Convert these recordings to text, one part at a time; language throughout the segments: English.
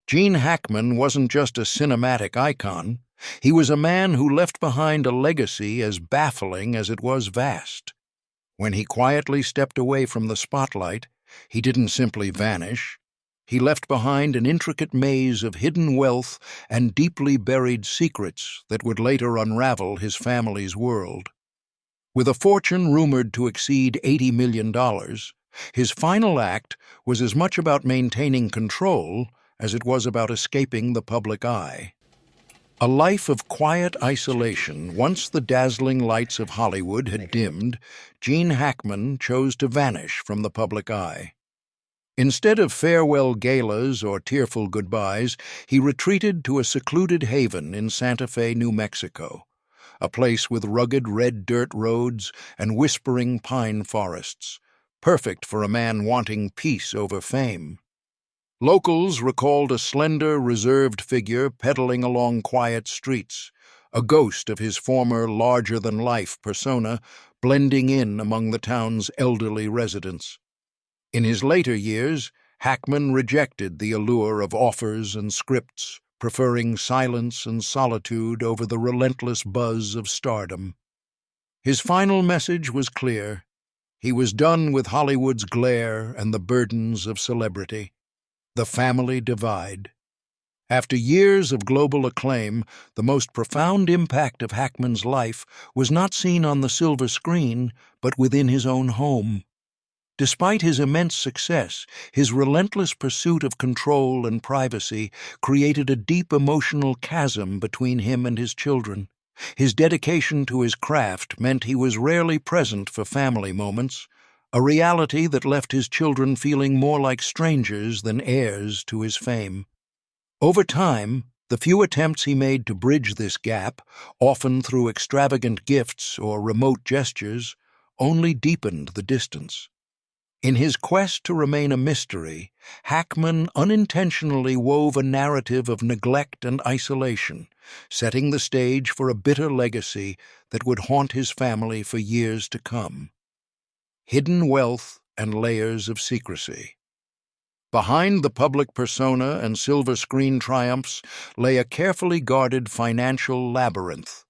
Gene Hackman wasn't just a cinematic icon. He was a man who left behind a legacy as baffling as it was vast. When he quietly stepped away from the spotlight, he didn't simply vanish. He left behind an intricate maze of hidden wealth and deeply buried secrets that would later unravel his family's world. With a fortune rumored to exceed $80 million, his final act was as much about maintaining control as it was about escaping the public eye. A life of quiet isolation. Once the dazzling lights of Hollywood had dimmed, Gene Hackman chose to vanish from the public eye. Instead of farewell galas or tearful goodbyes, he retreated to a secluded haven in Santa Fe, New Mexico, a place with rugged red dirt roads and whispering pine forests, perfect for a man wanting peace over fame. Locals recalled a slender, reserved figure pedaling along quiet streets, a ghost of his former larger-than-life persona blending in among the town's elderly residents. In his later years, Hackman rejected the allure of offers and scripts, preferring silence and solitude over the relentless buzz of stardom. His final message was clear. He was done with Hollywood's glare and the burdens of celebrity. The family divide. After years of global acclaim, the most profound impact of Hackman's life was not seen on the silver screen, but within his own home. Despite his immense success, his relentless pursuit of control and privacy created a deep emotional chasm between him and his children. His dedication to his craft meant he was rarely present for family moments, a reality that left his children feeling more like strangers than heirs to his fame. Over time, the few attempts he made to bridge this gap, often through extravagant gifts or remote gestures, only deepened the distance. In his quest to remain a mystery, Hackman unintentionally wove a narrative of neglect and isolation, setting the stage for a bitter legacy that would haunt his family for years to come. Hidden wealth and layers of secrecy. Behind the public persona and silver screen triumphs lay a carefully guarded financial labyrinth.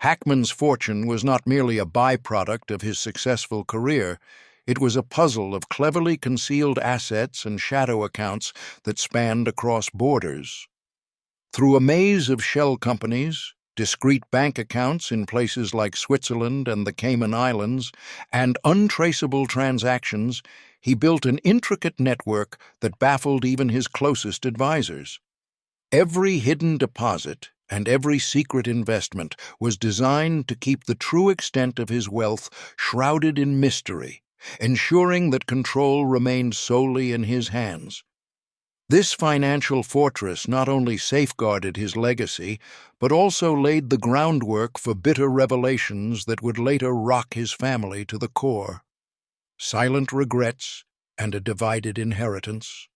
Hackman's fortune was not merely a byproduct of his successful career. It was a puzzle of cleverly concealed assets and shadow accounts that spanned across borders. Through a maze of shell companies, discreet bank accounts in places like Switzerland and the Cayman Islands, and untraceable transactions, he built an intricate network that baffled even his closest advisors. Every hidden deposit and every secret investment was designed to keep the true extent of his wealth shrouded in mystery, ensuring that control remained solely in his hands. This financial fortress not only safeguarded his legacy, but also laid the groundwork for bitter revelations that would later rock his family to the core. Silent regrets and a divided inheritance.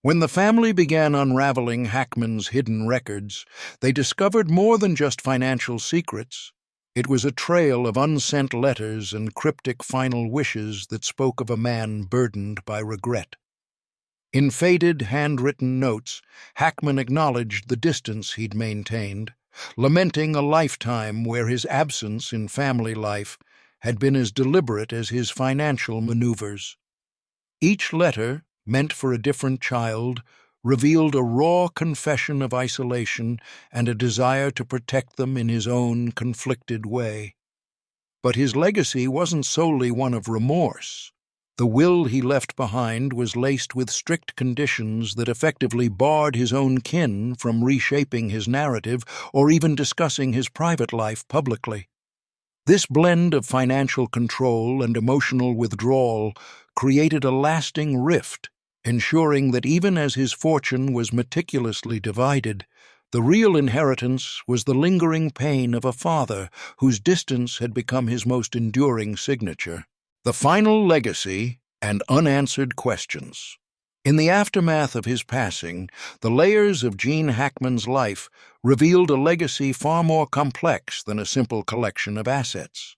When the family began unraveling Hackman's hidden records, they discovered more than just financial secrets. It was a trail of unsent letters and cryptic final wishes that spoke of a man burdened by regret. In faded, handwritten notes, Hackman acknowledged the distance he'd maintained, lamenting a lifetime where his absence in family life had been as deliberate as his financial maneuvers. Each letter, meant for a different child, revealed a raw confession of isolation and a desire to protect them in his own conflicted way. But his legacy wasn't solely one of remorse. The will he left behind was laced with strict conditions that effectively barred his own kin from reshaping his narrative or even discussing his private life publicly. This blend of financial control and emotional withdrawal created a lasting rift, ensuring that even as his fortune was meticulously divided, the real inheritance was the lingering pain of a father whose distance had become his most enduring signature. The final legacy and unanswered questions. In the aftermath of his passing, the layers of Gene Hackman's life revealed a legacy far more complex than a simple collection of assets.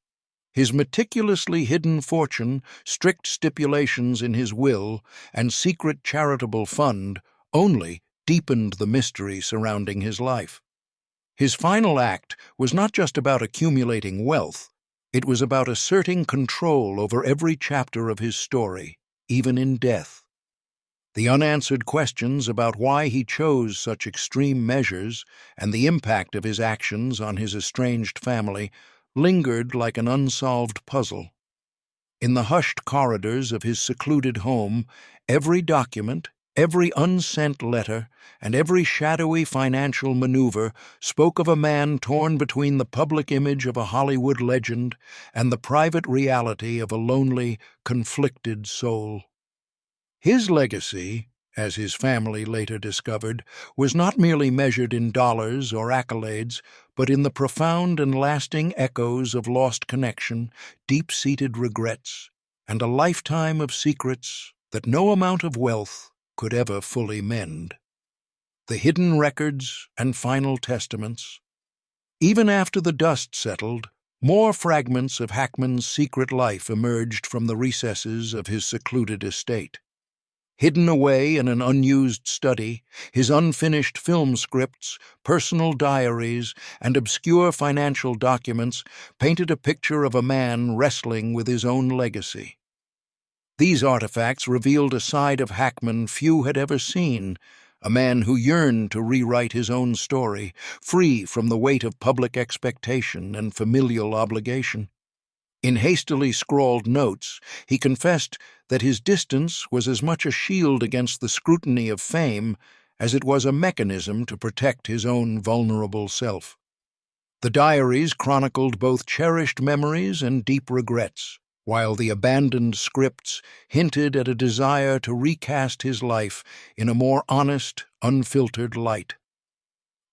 His meticulously hidden fortune, strict stipulations in his will, and secret charitable fund only deepened the mystery surrounding his life. His final act was not just about accumulating wealth, it was about asserting control over every chapter of his story, even in death. The unanswered questions about why he chose such extreme measures and the impact of his actions on his estranged family lingered like an unsolved puzzle. In the hushed corridors of his secluded home, every document, every unsent letter, and every shadowy financial maneuver spoke of a man torn between the public image of a Hollywood legend and the private reality of a lonely, conflicted soul. His legacy, as his family later discovered, was not merely measured in dollars or accolades, but in the profound and lasting echoes of lost connection, deep-seated regrets, and a lifetime of secrets that no amount of wealth could ever fully mend. The hidden records and final testaments. Even after the dust settled, more fragments of Hackman's secret life emerged from the recesses of his secluded estate. Hidden away in an unused study, his unfinished film scripts, personal diaries, and obscure financial documents painted a picture of a man wrestling with his own legacy. These artifacts revealed a side of Hackman few had ever seen, a man who yearned to rewrite his own story, free from the weight of public expectation and familial obligation. In hastily scrawled notes, he confessed that his distance was as much a shield against the scrutiny of fame as it was a mechanism to protect his own vulnerable self. The diaries chronicled both cherished memories and deep regrets, while the abandoned scripts hinted at a desire to recast his life in a more honest, unfiltered light.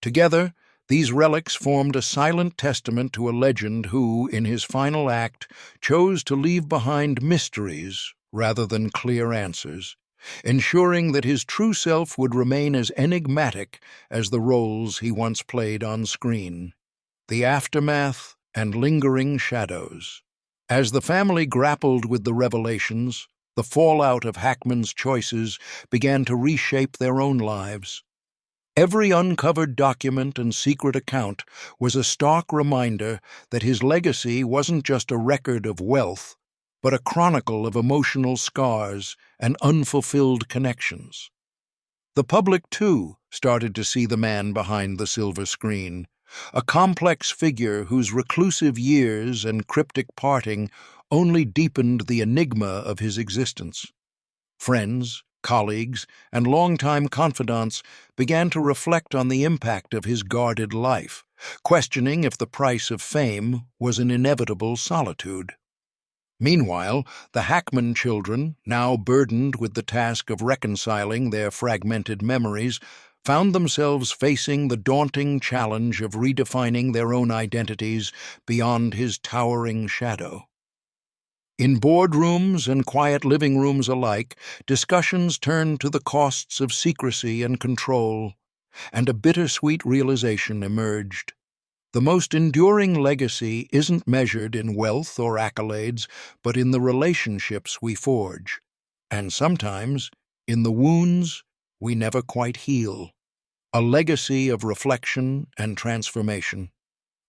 Together, these relics formed a silent testament to a legend who, in his final act, chose to leave behind mysteries rather than clear answers, ensuring that his true self would remain as enigmatic as the roles he once played on screen. The aftermath and lingering shadows. As the family grappled with the revelations, the fallout of Hackman's choices began to reshape their own lives. Every uncovered document and secret account was a stark reminder that his legacy wasn't just a record of wealth, but a chronicle of emotional scars and unfulfilled connections. The public, too, started to see the man behind the silver screen, a complex figure whose reclusive years and cryptic parting only deepened the enigma of his existence. Friends, colleagues, and longtime confidants began to reflect on the impact of his guarded life, questioning if the price of fame was an inevitable solitude. Meanwhile, the Hackman children, now burdened with the task of reconciling their fragmented memories, found themselves facing the daunting challenge of redefining their own identities beyond his towering shadow. In boardrooms and quiet living rooms alike, discussions turned to the costs of secrecy and control, and a bittersweet realization emerged. The most enduring legacy isn't measured in wealth or accolades, but in the relationships we forge, and sometimes in the wounds we never quite heal. A legacy of reflection and transformation.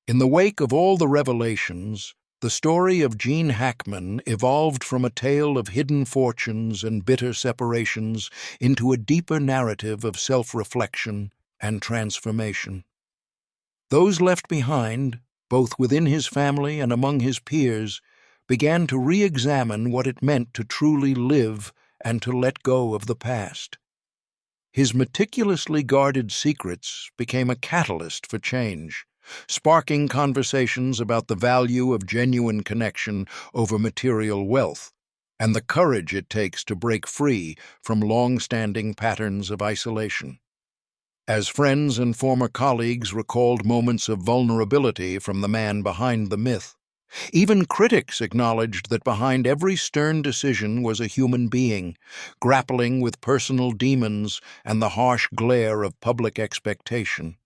In the wake of all the revelations, the story of Gene Hackman evolved from a tale of hidden fortunes and bitter separations into a deeper narrative of self-reflection and transformation. Those left behind, both within his family and among his peers, began to re-examine what it meant to truly live and to let go of the past. His meticulously guarded secrets became a catalyst for change, sparking conversations about the value of genuine connection over material wealth and the courage it takes to break free from long-standing patterns of isolation. As friends and former colleagues recalled moments of vulnerability from the man behind the myth, even critics acknowledged that behind every stern decision was a human being, grappling with personal demons and the harsh glare of public expectation.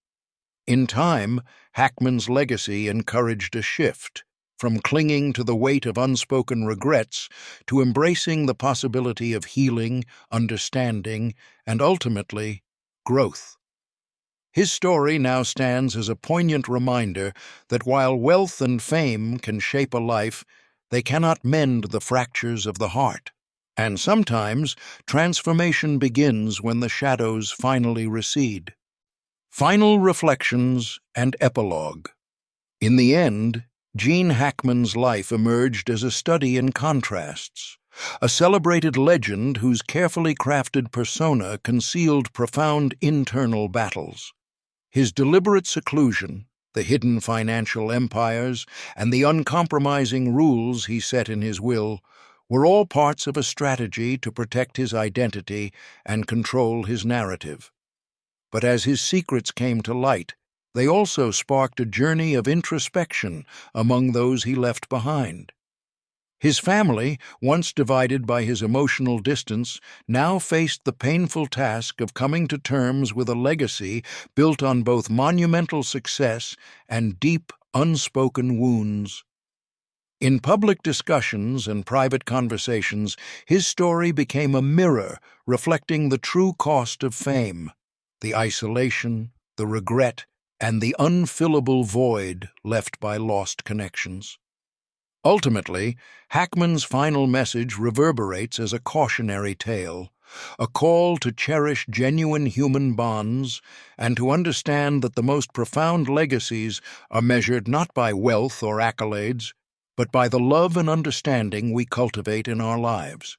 In time, Hackman's legacy encouraged a shift, from clinging to the weight of unspoken regrets to embracing the possibility of healing, understanding, and ultimately, growth. His story now stands as a poignant reminder that while wealth and fame can shape a life, they cannot mend the fractures of the heart. And sometimes, transformation begins when the shadows finally recede. Final reflections and epilogue. In the end, Gene Hackman's life emerged as a study in contrasts, a celebrated legend whose carefully crafted persona concealed profound internal battles. His deliberate seclusion, the hidden financial empires, and the uncompromising rules he set in his will were all parts of a strategy to protect his identity and control his narrative. But as his secrets came to light, they also sparked a journey of introspection among those he left behind. His family, once divided by his emotional distance, now faced the painful task of coming to terms with a legacy built on both monumental success and deep, unspoken wounds. In public discussions and private conversations, his story became a mirror reflecting the true cost of fame, the isolation, the regret, and the unfillable void left by lost connections. Ultimately, Hackman's final message reverberates as a cautionary tale, a call to cherish genuine human bonds and to understand that the most profound legacies are measured not by wealth or accolades, but by the love and understanding we cultivate in our lives.